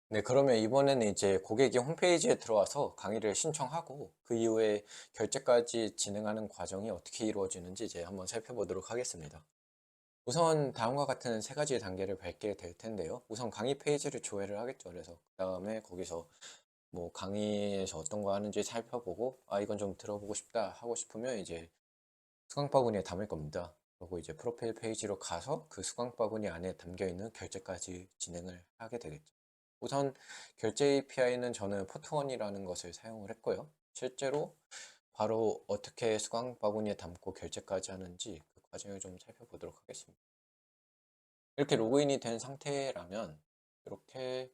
네, 그러면 이번에는 이제 고객이 홈페이지에 들어와서 강의를 신청하고 그 이후에 결제까지 진행하는 과정이 어떻게 이루어지는지 이제 한번 살펴보도록 하겠습니다. 우선 다음과 같은 세 가지 단계를 밟게 될 텐데요. 우선 강의 페이지를 조회를 하겠죠. 그래서 그 다음에 거기서 뭐 강의에서 어떤 거 하는지 살펴보고 아 이건 좀 들어보고 싶다 하고 싶으면 이제 수강 바구니에 담을 겁니다. 그리고 이제 프로필 페이지로 가서 그 수강 바구니 안에 담겨 있는 결제까지 진행을 하게 되겠죠. 우선 결제 API는 저는 포트원이라는 것을 사용을 했고요. 실제로 바로 어떻게 수강 바구니에 담고 결제까지 하는지 그 과정을 좀 살펴보도록 하겠습니다. 이렇게 로그인이 된 상태라면 이렇게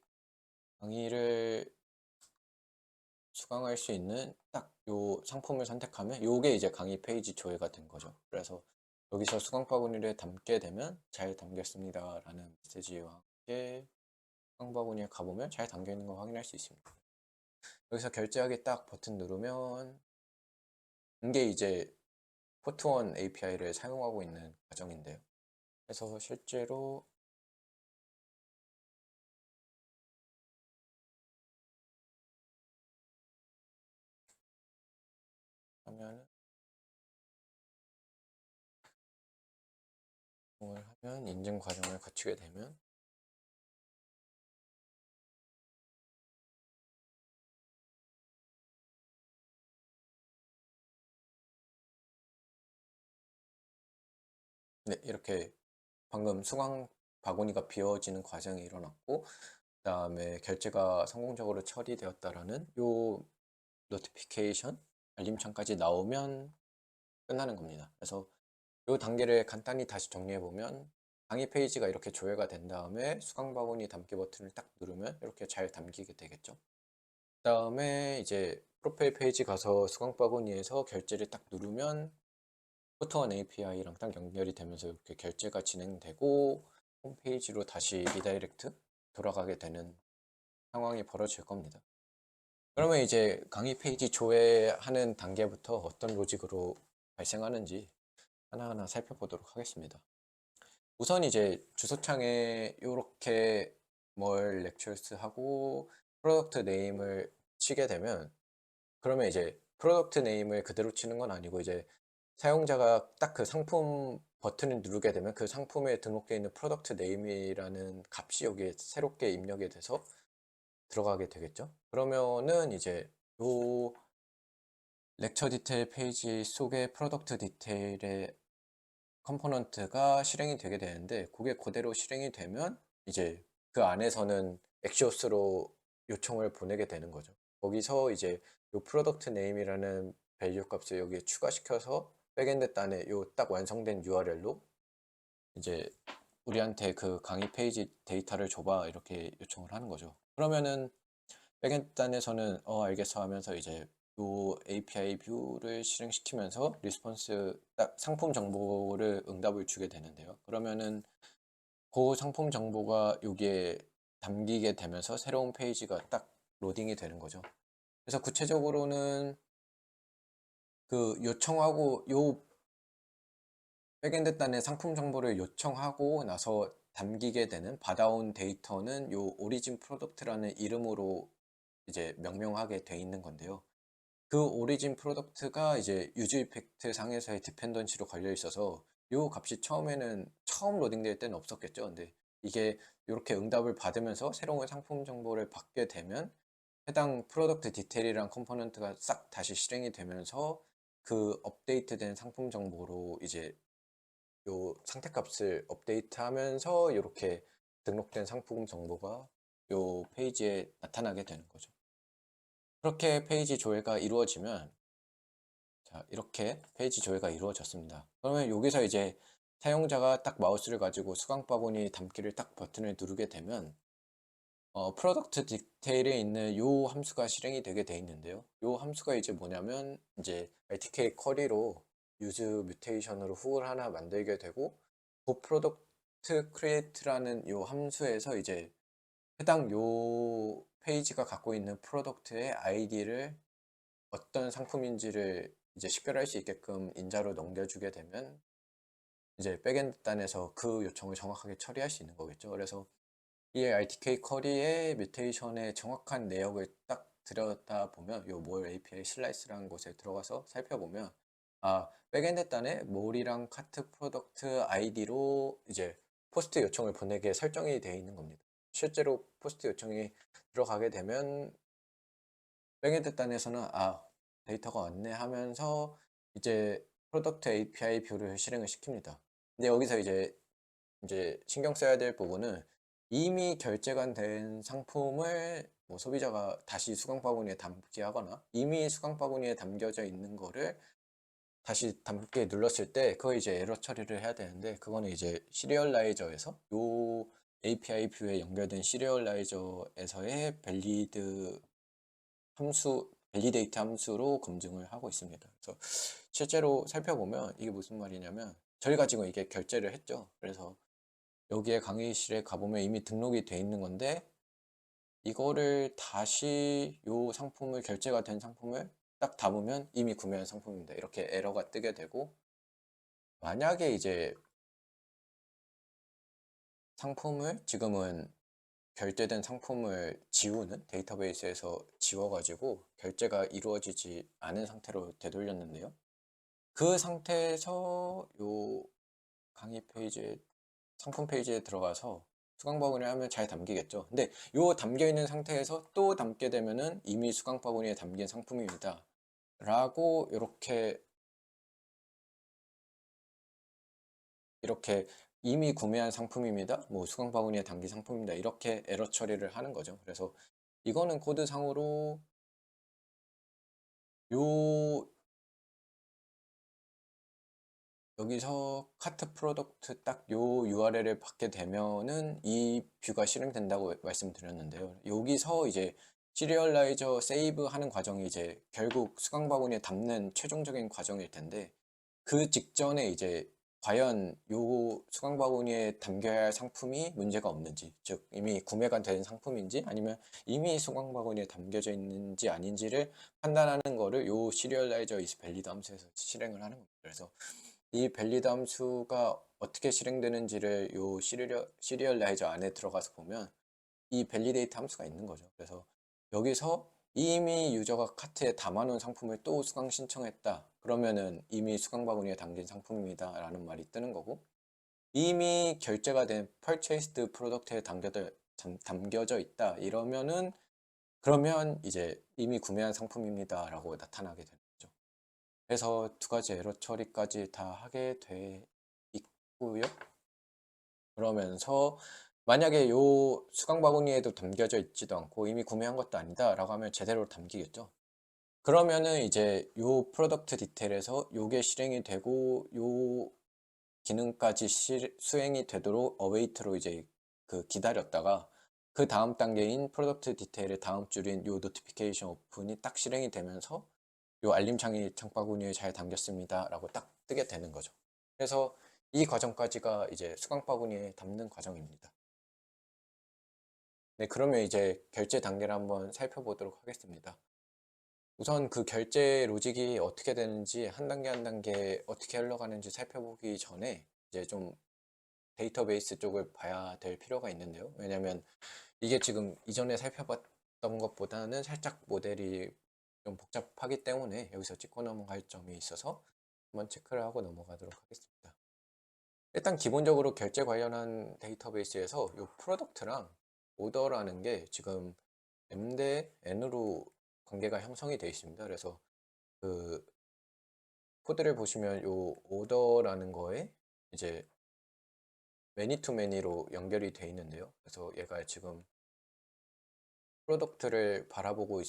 강의를 수강할 수 있는 딱 요 상품을 선택하면 요게 이제 강의 페이지 조회가 된 거죠. 그래서 여기서 수강 바구니를 담게 되면 잘 담겼습니다 라는 메시지와 함께 수강 바구니에 가보면 잘 담겨 있는 거 확인할 수 있습니다. 여기서 결제하기 딱 버튼 누르면 이게 이제 포트원 API를 사용하고 있는 과정인데요. 그래서 실제로 하면 이걸 하면 인증 과정을 거치게 되면 네, 이렇게 방금 수강 바구니가 비워지는 과정이 일어났고 그다음에 결제가 성공적으로 처리되었다라는 요 노티피케이션 알림창까지 나오면 끝나는 겁니다. 그래서 요 단계를 간단히 다시 정리해 보면 강의 페이지가 이렇게 조회가 된 다음에 수강 바구니 담기 버튼을 딱 누르면 이렇게 잘 담기게 되겠죠. 그다음에 이제 프로필 페이지 가서 수강 바구니에서 결제를 딱 누르면 포토원 API랑 딱 연결이 되면서 이렇게 결제가 진행되고 홈페이지로 다시 리다이렉트 돌아가게 되는 상황이 벌어질 겁니다. 그러면 이제 강의 페이지 조회하는 단계부터 어떤 로직으로 발생하는지 하나하나 살펴보도록 하겠습니다. 우선 이제 주소창에 이렇게 뭘 렉처스 하고 프로덕트 네임을 치게 되면 그러면 이제 프로덕트 네임을 그대로 치는 건 아니고 이제 사용자가 딱 그 상품 버튼을 누르게 되면 그 상품에 등록되어 있는 프로덕트 네임이라는 값이 여기에 새롭게 입력이 돼서 들어가게 되겠죠. 그러면은 이제 요 렉처 디테일 페이지 속의 프로덕트 디테일의 컴포넌트가 실행이 되게 되는데 그게 그대로 실행이 되면 이제 그 안에서는 엑시오스로 요청을 보내게 되는 거죠. 거기서 이제 요 프로덕트 네임이라는 밸류 값을 여기에 추가시켜서 백엔드 단에 요 딱 완성된 URL로 이제 우리한테 그 강의 페이지 데이터를 줘봐 이렇게 요청을 하는 거죠. 그러면은 백엔드 단에서는 알겠어 하면서 이제 요 API 뷰를 실행시키면서 리스폰스 딱 상품 정보를 응답을 주게 되는데요. 그러면은 그 상품 정보가 여기에 담기게 되면서 새로운 페이지가 딱 로딩이 되는 거죠. 그래서 구체적으로는 그 요청하고 요 백엔드 단에 상품 정보를 요청하고 나서 담기게 되는 받아온 데이터는 요 오리진 프로덕트라는 이름으로 이제 명명하게 돼 있는 건데요. 그 오리진 프로덕트가 이제 유즈 이펙트 상에서의 디펜던시로 걸려 있어서 요 값이 처음에는 처음 로딩될 때는 없었겠죠. 근데 이게 이렇게 응답을 받으면서 새로운 상품 정보를 받게 되면 해당 프로덕트 디테일이란 컴포넌트가 싹 다시 실행이 되면서 그 업데이트된 상품 정보로 이제 요 상태값을 업데이트하면서 이렇게 등록된 상품 정보가 요 페이지에 나타나게 되는 거죠. 그렇게 페이지 조회가 이루어지면 자, 이렇게 페이지 조회가 이루어졌습니다. 그러면 여기서 이제 사용자가 딱 마우스를 가지고 수강 바구니 담기를 딱 버튼을 누르게 되면 프로덕트 디테일에 있는 요 함수가 실행이 되게 돼 있는데요. 요 함수가 이제 뭐냐면 이제 RTK 쿼리로 유즈 뮤테이션으로 훅을 하나 만들게 되고 그 프로덕트 크리에이트라는 요 함수에서 이제 해당 요 페이지가 갖고 있는 프로덕트의 아이디를 어떤 상품인지를 이제 식별할 수 있게끔 인자로 넘겨주게 되면 이제 백엔드 단에서 그 요청을 정확하게 처리할 수 있는 거겠죠. 그래서 이 RTK 쿼리의 뮤테이션의 정확한 내역을 딱 들여다보면 요 more API 슬라이스라는 곳에 들어가서 살펴보면 백엔드 단에 몰이랑 카트 프로덕트 아이디로 이제 포스트 요청을 보내게 설정이 되어 있는 겁니다. 실제로 포스트 요청이 들어가게 되면 백엔드 단에서는 데이터가 왔네 하면서 이제 프로덕트 API 뷰를 실행을 시킵니다. 근데 여기서 이제 신경 써야 될 부분은 이미 결제가 된 상품을 뭐 소비자가 다시 수강 바구니에 담게 하거나 이미 수강 바구니에 담겨져 있는 거를 다시 담게 눌렀을 때 그거 이제 에러 처리를 해야 되는데, 그거는 이제 시리얼라이저에서 요 API 뷰에 연결된 시리얼라이저에서의 밸리데이트 함수로 검증을 하고 있습니다. 그래서 실제로 살펴보면 이게 무슨 말이냐면, 저희가 지금 이게 결제를 했죠. 그래서 여기에 강의실에 가보면 이미 등록이 돼 있는 건데, 이거를 다시 요 상품을 결제가 된 상품을 딱 담으면 이미 구매한 상품입니다. 이렇게 에러가 뜨게 되고, 만약에 이제 상품을 지금은 결제된 상품을 지우는 데이터베이스에서 지워가지고 결제가 이루어지지 않은 상태로 되돌렸는데요. 그 상태에서 요 강의 페이지에 상품 페이지에 들어가서 수강 바구니 하면 잘 담기겠죠. 근데 요 담겨 있는 상태에서 또 담게 되면은 이미 수강 바구니에 담긴 상품입니다 라고 이렇게 이미 구매한 상품입니다, 뭐 수강 바구니에 담긴 상품입니다, 이렇게 에러 처리를 하는 거죠. 그래서 이거는 코드상으로 요 여기서 카트 프로덕트 딱 요 URL을 받게 되면은 이 뷰가 실행된다고 말씀드렸는데요. 여기서 이제 시리얼라이저 세이브 하는 과정이 이제 결국 수강 바구니에 담는 최종적인 과정일 텐데, 그 직전에 이제 과연 요 수강 바구니에 담겨야 할 상품이 문제가 없는지, 즉 이미 구매가 된 상품인지 아니면 이미 수강 바구니에 담겨져 있는지 아닌지를 판단하는 거를 요 시리얼라이저 is valid 함수에서 실행을 하는 겁니다. 그래서 이 밸리드 함수가 어떻게 실행되는지를 요 시리얼라이저 안에 들어가서 보면 이 밸리데이트 함수가 있는 거죠. 그래서 여기서 이미 유저가 카트에 담아놓은 상품을 또 수강 신청했다, 그러면은 이미 수강 바구니에 담긴 상품입니다 라는 말이 뜨는 거고, 이미 결제가 된 purchased 프로덕트에 담겨져 있다 이러면은, 그러면 이제 이미 구매한 상품입니다 라고 나타나게 되는 거죠. 그래서 두 가지 에러 처리까지 다 하게 돼 있고요. 그러면서 만약에 요 수강 바구니에도 담겨져 있지도 않고 이미 구매한 것도 아니다 라고 하면 제대로 담기겠죠. 그러면은 이제 요 프로덕트 디테일에서 요게 실행이 되고 요 기능까지 수행이 되도록 어웨이트로 이제 기다렸다가, 그 다음 단계인 프로덕트 디테일의 다음 줄인 요 노티피케이션 오픈이 딱 실행이 되면서 요 알림창이 장바구니에 잘 담겼습니다 라고 딱 뜨게 되는 거죠. 그래서 이 과정까지가 이제 수강 바구니에 담는 과정입니다. 네, 그러면 이제 결제 단계를 한번 살펴보도록 하겠습니다. 우선 그 결제 로직이 어떻게 되는지 한 단계 한 단계 어떻게 흘러가는지 살펴보기 전에 이제 좀 데이터베이스 쪽을 봐야 될 필요가 있는데요. 왜냐면 이게 지금 이전에 살펴봤던 것보다는 살짝 모델이 좀 복잡하기 때문에 여기서 짚고 넘어갈 점이 있어서 한번 체크를 하고 넘어가도록 하겠습니다. 일단 기본적으로 결제 관련한 데이터베이스에서 이 프로덕트랑 오더라는 게 지금 M 대 N으로 관계가 형성이 되어 있습니다. 그래서 그 코드를 보시면 이 오더라는 거에 이제 매니 투 매니로 연결이 되어 있는데요. 그래서 얘가 지금 프로덕트를 바라보고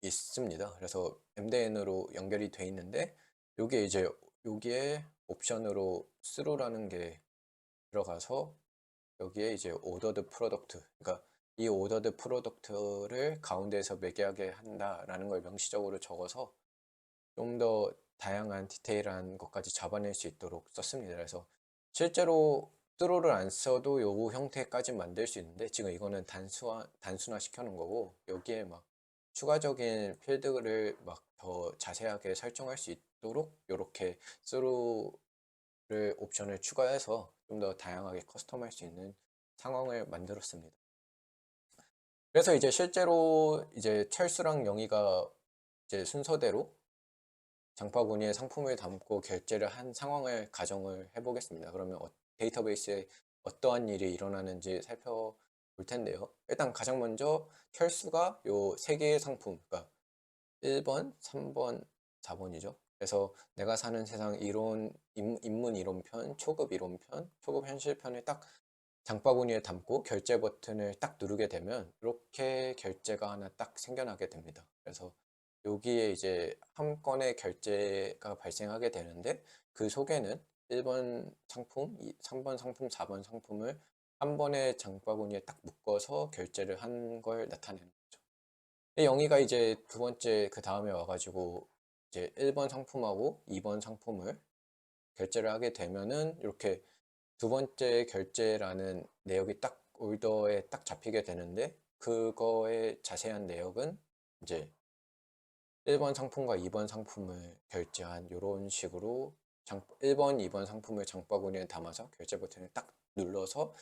있습니다. 그래서 M 대 N으로 연결이 되어 있는데, 요게 이제 여기에 옵션으로 through라는 게 들어가서 여기에 이제 ordered product, 그러니까 이 ordered product를 가운데에서 매개하게 한다라는 걸 명시적으로 적어서 좀 더 다양한 디테일한 것까지 잡아낼 수 있도록 썼습니다. 그래서 실제로 뚜로를 안 써도 요 형태까지 만들 수 있는데, 지금 이거는 단순화 시켜 놓은 거고, 여기에 막 추가적인 필드를 막 더 자세하게 설정할 수 있도록 이렇게 뚜로를 옵션을 추가해서 좀 더 다양하게 커스텀할 수 있는 상황을 만들었습니다. 그래서 이제 실제로 이제 철수랑 영희가 이제 순서대로 장바구니에 상품을 담고 결제를 한 상황을 가정을 해 보겠습니다. 그러면 데이터베이스에 어떠한 일이 일어나는지 살펴볼 텐데요. 일단 가장 먼저 철수가 요 세 개의 상품, 그러니까 1번, 3번, 4번이죠. 그래서 내가 사는 세상 이론, 인문 이론편, 초급 이론편, 초급 현실편을 딱 장바구니에 담고 결제 버튼을 딱 누르게 되면 이렇게 결제가 하나 딱 생겨나게 됩니다. 그래서 여기에 이제 한 건의 결제가 발생하게 되는데 그 속에는 1번 상품, 3번 상품, 4번 상품을 한 번에 장바구니에 딱 묶어서 결제를 한 걸 나타내는 거죠. 영희가 이제 두 번째 그 다음에 와가지고 이제 1번 상품하고 2번 상품을 결제를 하게 되면은 이렇게 두 번째 결제라는 내역이 딱 올더에 딱 잡히게 되는데 그거의 자세한 내역은 이제 1번 상품과 2번 상품을 결제한 이런 식으로 1번, 2번 상품을 장바구니에 담아서 결제 버튼을 딱 눌러서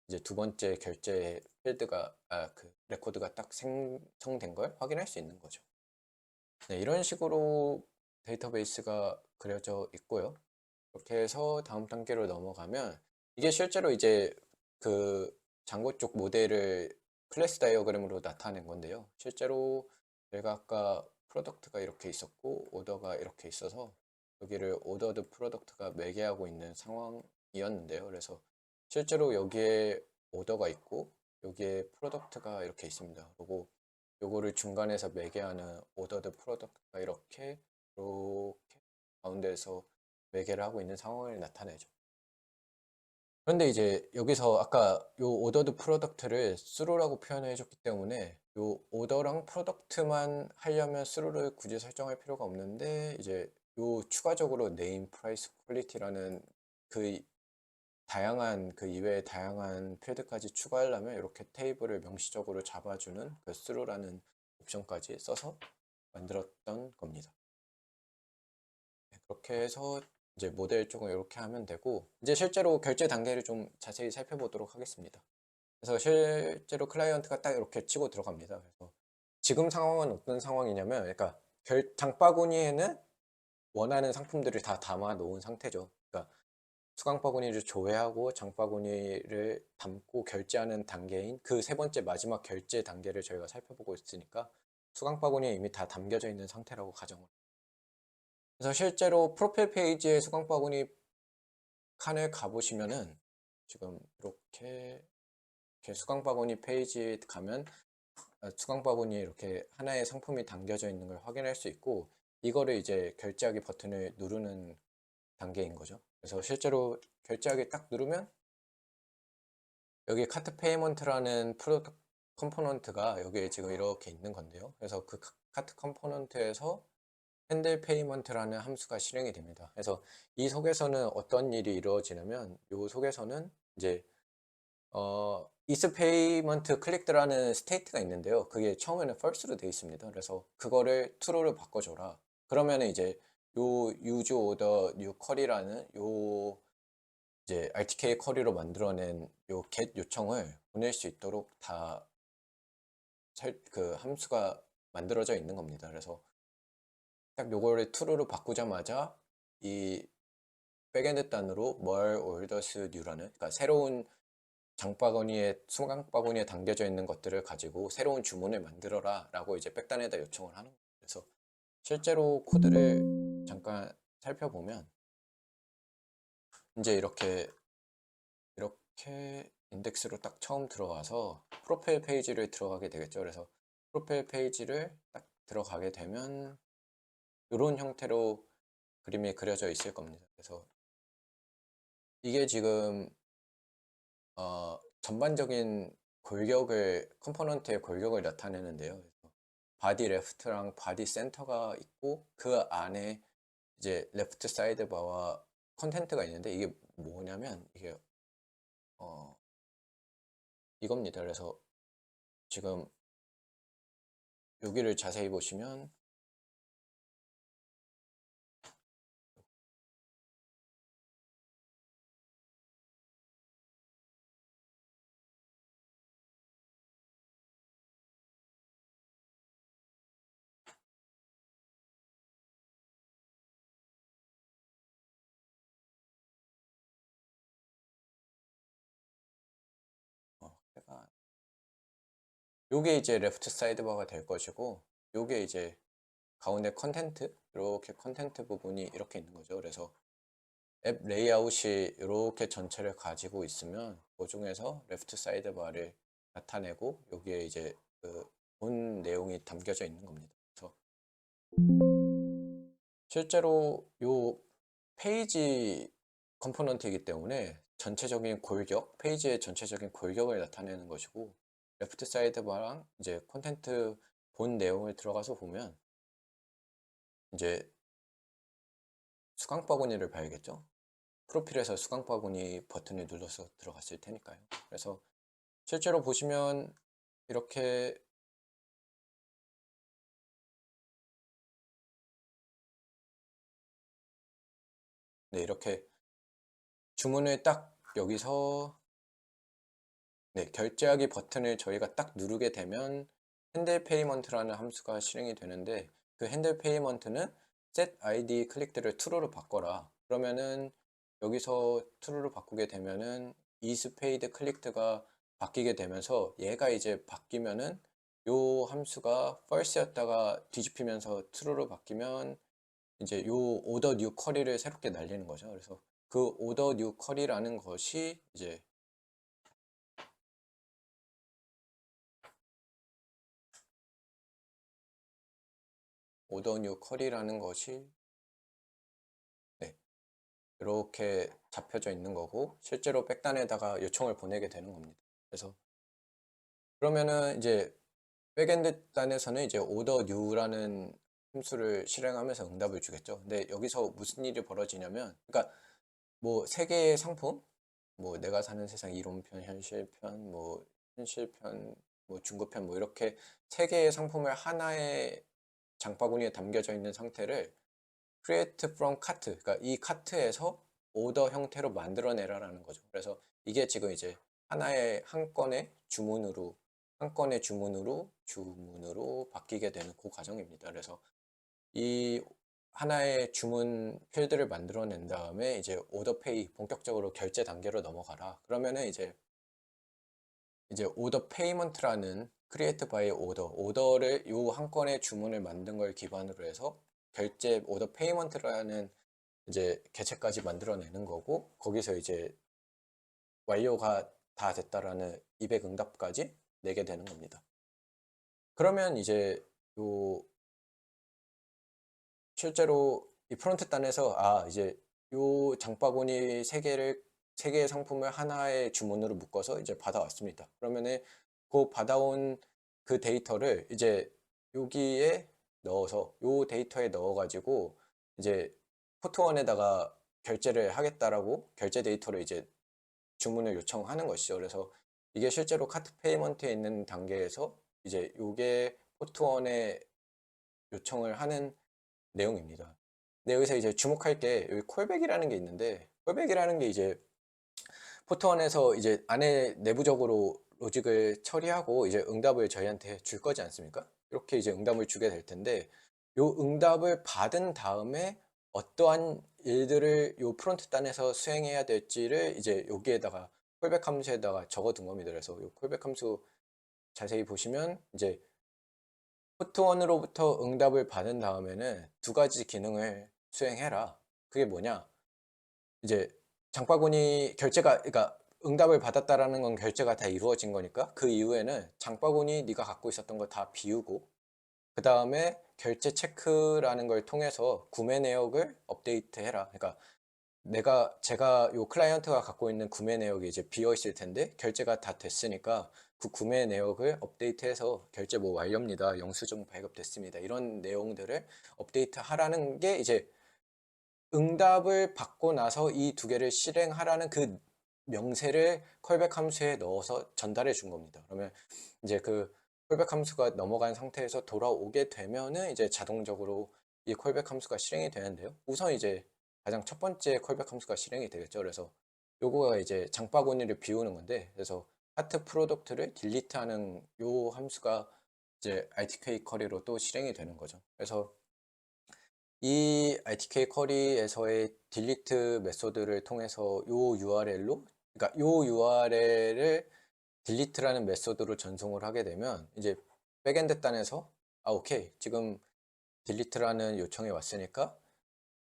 이제 두 번째 결제 필드가 그 레코드가 딱 생성된 걸 확인할 수 있는 거죠. 네, 이런 식으로 데이터베이스가 그려져 있고요. 이렇게 해서 다음 단계로 넘어가면 이게 실제로 이제 그 장고 쪽 모델을 클래스 다이어그램으로 나타낸 건데요. 실제로 저희가 아까 프로덕트가 이렇게 있었고 오더가 이렇게 있어서 여기를 오더드 프로덕트가 매개하고 있는 상황이었는데요. 그래서 실제로 여기에 오더가 있고 여기에 프로덕트가 이렇게 있습니다. 그리고 요거를 중간에서 매개하는 오더드 프로덕트가 이렇게 가운데에서 매개를 하고 있는 상황을 나타내죠. 그런데 이제 여기서 아까 요 오더드 프로덕트를 스루라고 표현해 줬기 때문에 요 오더랑 프로덕트만 하려면 스루를 굳이 설정할 필요가 없는데 이제 요 추가적으로 네임 프라이스 퀄리티라는 그 다양한 그 이외의 다양한 필드까지 추가하려면 이렇게 테이블을 명시적으로 잡아주는 그 스루라는 옵션까지 써서 만들었던 겁니다. 그렇게 해서 이제 모델 쪽은 이렇게 하면 되고 이제 실제로 결제 단계를 좀 자세히 살펴보도록 하겠습니다. 그래서 실제로 클라이언트가 딱 이렇게 치고 들어갑니다. 그래서 지금 상황은 어떤 상황이냐면 그러니까 장바구니에는 원하는 상품들을 다 담아 놓은 상태죠. 그러니까 수강바구니를 조회하고 장바구니를 담고 결제하는 단계인 그 세 번째 마지막 결제 단계를 저희가 살펴보고 있으니까 수강바구니에 이미 다 담겨져 있는 상태라고 가정을. 그래서 실제로 프로필 페이지에 수강바구니 칸을 가보시면은 지금 이렇게 수강바구니 페이지에 가면 수강바구니에 이렇게 하나의 상품이 담겨져 있는 걸 확인할 수 있고 이거를 이제 결제하기 버튼을 누르는 단계인 거죠. 그래서 실제로 결제하기 딱 누르면 여기 카트 페이먼트라는 프로덕트 컴포넌트가 여기에 지금 이렇게 있는 건데요. 그래서 그 카트 컴포넌트에서 핸들 페이먼트라는 함수가 실행이 됩니다. 그래서 이 속에서는 어떤 일이 이루어지냐면 이 속에서는 이제 is payment clicked라는 스테이트가 있는데요. 그게 처음에는 false로 되어 있습니다. 그래서 그거를 true로 바꿔줘라. 그러면 이제 요 use order new query라는 요 이제 RTK 쿼리로 만들어낸 요 get 요청을 보낼 수 있도록 다 그 함수가 만들어져 있는 겁니다. 그래서 딱 요거를 true로 바꾸자마자 이 백엔드 단으로 more orders new라는 그러니까 새로운 장바구니에 수강바구니에 담겨져 있는 것들을 가지고 새로운 주문을 만들어라 라고 이제 백단에다 요청을 하는 거예요. 그래서 실제로 코드를 잠깐 살펴보면 이제 이렇게 인덱스로 딱 처음 들어와서 프로필 페이지를 들어가게 되겠죠. 그래서 프로필 페이지를 딱 들어가게 되면 이런 형태로 그림이 그려져 있을 겁니다. 그래서 이게 지금 전반적인 컴포넌트의 골격을 나타내는데요. 그래서 바디 레프트랑 바디 센터가 있고 그 안에 이제 레프트 사이드 바와 컨텐트가 있는데 이게 뭐냐면 이게 이겁니다. 그래서 지금 여기를 자세히 보시면 요게 이제 레프트 사이드바가 될 것이고, 요게 이제 가운데 컨텐트, 이렇게 컨텐트 부분이 이렇게 있는 거죠. 그래서 앱 레이아웃이 이렇게 전체를 가지고 있으면 그 중에서 레프트 사이드바를 나타내고 여기에 이제 그 본 내용이 담겨져 있는 겁니다. 그래서 실제로 요 페이지 컴포넌트이기 때문에 전체적인 골격, 페이지의 전체적인 골격을 나타내는 것이고, 레프트 사이드바랑 이제 콘텐트 본 내용을 들어가서 보면 이제 수강 바구니를 봐야겠죠. 프로필에서 수강 바구니 버튼을 눌러서 들어갔을 테니까요. 그래서 실제로 보시면 이렇게 네, 이렇게 주문을 딱 여기서 네, 결제하기 버튼을 저희가 딱 누르게 되면 핸들 페이먼트라는 함수가 실행이 되는데, 그 핸들 페이먼트는 set id 클릭들을 true로 바꿔라. 그러면은 여기서 true로 바꾸게 되면은 is paid 클릭드가 바뀌게 되면서 얘가 이제 바뀌면은 요 함수가 false였다가 뒤집히면서 true로 바뀌면 이제 요 order new query를 새롭게 날리는 거죠. 그래서 그 order new query라는 것이 이제 order new query라는 것이 네, 이렇게 잡혀져 있는 거고, 실제로 백단에다가 요청을 보내게 되는 겁니다. 그래서 그러면은 이제 백엔드 단에서는 이제 order new라는 함수를 실행하면서 응답을 주겠죠. 근데 여기서 무슨 일이 벌어지냐면, 그러니까 뭐 세 개의 상품, 뭐 내가 사는 세상 이론편, 현실편, 뭐 현실편, 뭐 중고편, 뭐 이렇게 세 개의 상품을 하나의 장바구니에 담겨져 있는 상태를 create from cart, 그러니까 이 카트에서 오더 형태로 만들어내라라는 거죠. 그래서 이게 지금 이제 하나의 한 건의 주문으로 주문으로 바뀌게 되는 그 과정입니다. 그래서 이 하나의 주문 필드를 만들어낸 다음에 이제 오더 페이, 본격적으로 결제 단계로 넘어가라. 그러면은 이제 오더 페이먼트라는 create by 오더를 요 한 건의 주문을 만든 걸 기반으로 해서 결제 오더 페이먼트라는 이제 개체까지 만들어내는 거고, 거기서 이제 완료가 다 됐다라는 200 응답까지 내게 되는 겁니다. 그러면 이제 요 실제로 이 프론트 단에서 이제 요 장바구니 세 개의 상품을 하나의 주문으로 묶어서 이제 받아왔습니다. 그러면은 그 받아온 그 데이터를 이제 여기에 넣어서 요 데이터에 넣어가지고 이제 포트원에다가 결제를 하겠다라고 결제 데이터를 이제 주문을 요청하는 것이죠. 그래서 이게 실제로 카트 페이먼트에 있는 단계에서 이제 요게 포트원에 요청을 하는 내용입니다. 근데 여기서 이제 주목할 게 여기 콜백이라는 게 있는데, 콜백이라는 게 이제 포트원에서 이제 안에 내부적으로 로직을 처리하고 이제 응답을 저희한테 줄 거지 않습니까? 이렇게 이제 응답을 주게 될 텐데, 요 응답을 받은 다음에 어떠한 일들을 요 프론트 단에서 수행해야 될지를 이제 여기에다가 콜백 함수에다가 적어 둔 겁니다. 그래서 요 콜백 함수 자세히 보시면 이제 포트원으로부터 응답을 받은 다음에는 두 가지 기능을 수행해라. 그게 뭐냐? 이제 장바구니 결제가, 그러니까 응답을 받았다라는 건 결제가 다 이루어진 거니까 그 이후에는 장바구니 네가 갖고 있었던 거 다 비우고, 그 다음에 결제 체크라는 걸 통해서 구매 내역을 업데이트 해라. 그러니까 제가 요 클라이언트가 갖고 있는 구매 내역이 이제 비어 있을 텐데 결제가 다 됐으니까 그 구매 내역을 업데이트해서 결제 뭐 완료입니다. 영수증 발급됐습니다. 이런 내용들을 업데이트 하라는 게 이제 응답을 받고 나서 이 두 개를 실행하라는 그 명세를 콜백 함수에 넣어서 전달해 준 겁니다. 그러면 이제 그 콜백 함수가 넘어간 상태에서 돌아오게 되면은 이제 자동적으로 이 콜백 함수가 실행이 되는데요. 우선 이제 가장 첫 번째 콜백 함수가 실행이 되겠죠. 그래서 요거가 이제 장바구니를 비우는 건데, 그래서 하트 프로덕트를 딜리트하는 요 함수가 이제 RTK 쿼리로 또 실행이 되는 거죠. 그래서 이 RTK 쿼리에서의 딜리트 메소드를 통해서 요 URL로, 그러니까 요 URL을 딜리트라는 메소드로 전송을 하게 되면 이제 백엔드 단에서 오케이 지금 딜리트라는 요청이 왔으니까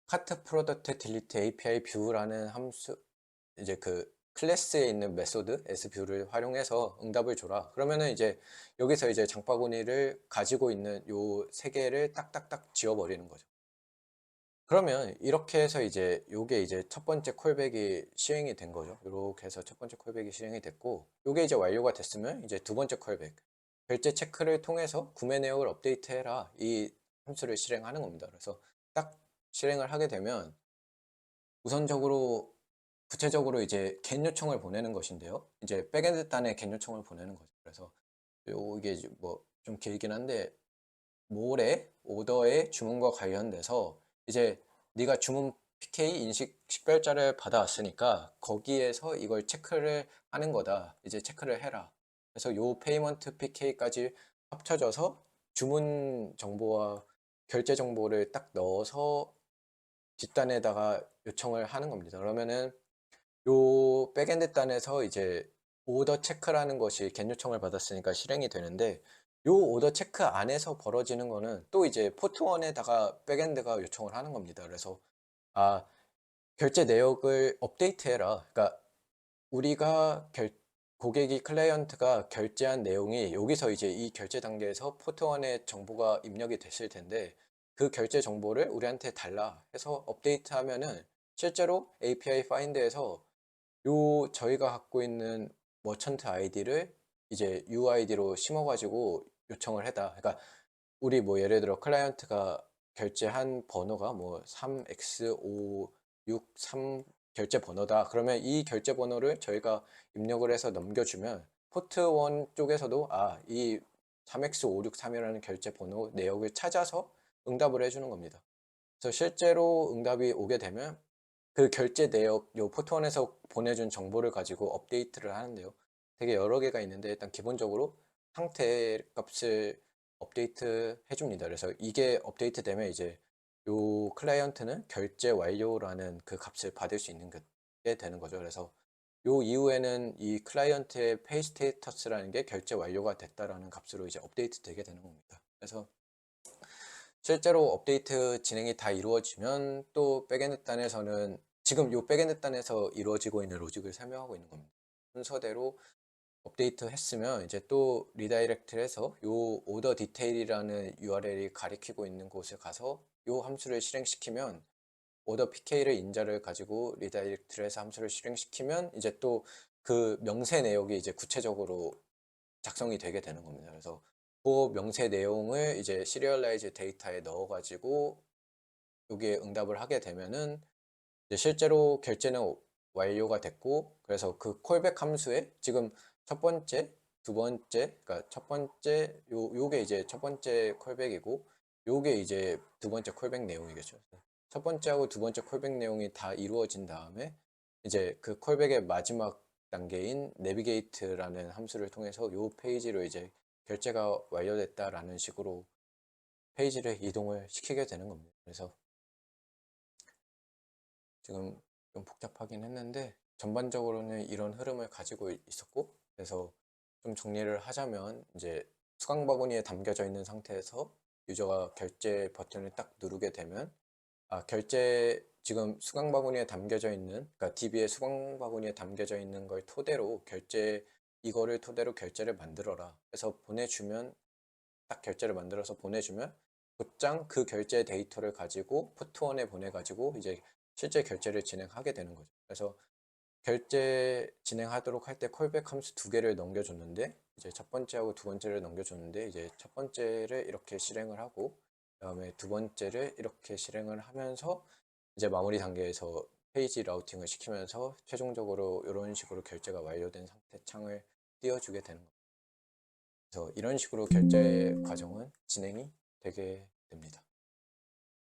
카트 프로덕트 딜리트 API 뷰라는 함수 이제 그 클래스에 있는 메소드 s뷰를 활용해서 응답을 줘라. 그러면은 이제 여기서 이제 장바구니를 가지고 있는 요 세 개를 딱딱딱 지워버리는 거죠. 그러면 이렇게 해서 이제 요게 이제 첫 번째 콜백이 시행이 된 거죠. 이렇게 해서 첫 번째 콜백이 시행이 됐고, 요게 이제 완료가 됐으면 이제 두 번째 콜백, 결제 체크를 통해서 구매 내역을 업데이트해라. 이 함수를 실행하는 겁니다. 그래서 딱 실행을 하게 되면 우선적으로 구체적으로 이제 겟 요청을 보내는 것인데요. 이제 백엔드 단에 겟 요청을 보내는 거죠. 그래서 이게 뭐 좀 길긴 한데 몰에 오더의 주문과 관련돼서 이제 네가 주문 PK 인식 식별자를 받아왔으니까 거기에서 이걸 체크를 하는 거다. 이제 체크를 해라. 그래서 요 페이먼트 PK까지 합쳐져서 주문 정보와 결제 정보를 딱 넣어서 뒷단에다가 요청을 하는 겁니다. 그러면은 요 백엔드 단에서 이제 오더 체크라는 것이 겟 요청을 받았으니까 실행이 되는데 요 오더 체크 안에서 벌어지는 거는 또 이제 포트 1에다가 백엔드가 요청을 하는 겁니다. 그래서 아 결제 내역을 업데이트해라. 그러니까 우리가 고객이 클라이언트가 결제한 내용이 여기서 이제 이 결제 단계에서 포트 1에 정보가 입력이 됐을 텐데 그 결제 정보를 우리한테 달라 해서 업데이트하면은 실제로 API find에서 요 저희가 갖고 있는 머천트 아이디를 이제 UID로 심어가지고 요청을 해다. 그러니까 우리 뭐 예를 들어 클라이언트가 결제한 번호가 뭐 3X563 결제 번호다. 그러면 이 결제 번호를 저희가 입력을 해서 넘겨주면 포트 1 쪽에서도 이 3X563이라는 결제 번호 내역을 찾아서 응답을 해주는 겁니다. 그래서 실제로 응답이 오게 되면 그 결제 내역 요 포트원에서 보내준 정보를 가지고 업데이트를 하는데요. 되게 여러 개가 있는데 일단 기본적으로 상태 값을 업데이트 해줍니다. 그래서 이게 업데이트 되면 이제 요 클라이언트는 결제 완료라는 그 값을 받을 수 있는 게 되는 거죠. 그래서 요 이후에는 이 클라이언트의 페이 스테이터스라는 게 결제 완료가 됐다라는 값으로 이제 업데이트 되게 되는 겁니다. 그래서 실제로 업데이트 진행이 다 이루어지면 또 백엔드 단에서는 지금 요 백엔드 단에서 이루어지고 있는 로직을 설명하고 있는 겁니다. 순서대로 업데이트 했으면 이제 또 리다이렉트를 해서 요 오더 디테일이라는 URL이 가리키고 있는 곳에 가서 요 함수를 실행시키면 오더 PK를 인자를 가지고 리다이렉트를 해서 함수를 실행시키면 이제 또 그 명세 내역이 이제 구체적으로 작성이 되게 되는 겁니다. 그래서 그 명세 내용을 이제 시리얼라이즈 데이터에 넣어가지고 여기에 응답을 하게 되면은 이제 실제로 결제는 완료가 됐고 그래서 그 콜백 함수에 지금 첫 번째, 두 번째, 그러니까 첫 번째 요게 이제 첫 번째 콜백이고 요게 이제 두 번째 콜백 내용이겠죠. 첫 번째하고 두 번째 콜백 내용이 다 이루어진 다음에 이제 그 콜백의 마지막 단계인 내비게이트라는 함수를 통해서 요 페이지로 이제 결제가 완료됐다라는 식으로 페이지를 이동을 시키게 되는 겁니다. 그래서 지금 좀 복잡하긴 했는데 전반적으로는 이런 흐름을 가지고 있었고 그래서 좀 정리를 하자면 이제 수강 바구니에 담겨져 있는 상태에서 유저가 결제 버튼을 딱 누르게 되면 결제 지금 수강 바구니에 담겨져 있는 그러니까 DB의 수강 바구니에 담겨져 있는 걸 토대로 이거를 토대로 결제를 만들어라 해서 보내주면 딱 결제를 만들어서 보내주면 곧장 그 결제 데이터를 가지고 포트원에 보내가지고 이제 실제 결제를 진행하게 되는 거죠. 그래서 결제 진행하도록 할 때 콜백 함수 두 개를 넘겨줬는데 이제 첫 번째하고 두 번째를 넘겨줬는데 이제 첫 번째를 이렇게 실행을 하고 그다음에 두 번째를 이렇게 실행을 하면서 이제 마무리 단계에서 페이지 라우팅을 시키면서 최종적으로 이런 식으로 결제가 완료된 상태 창을 띄워주게 되는 겁니다. 그래서 이런 식으로 결제 과정은 진행이 되게 됩니다.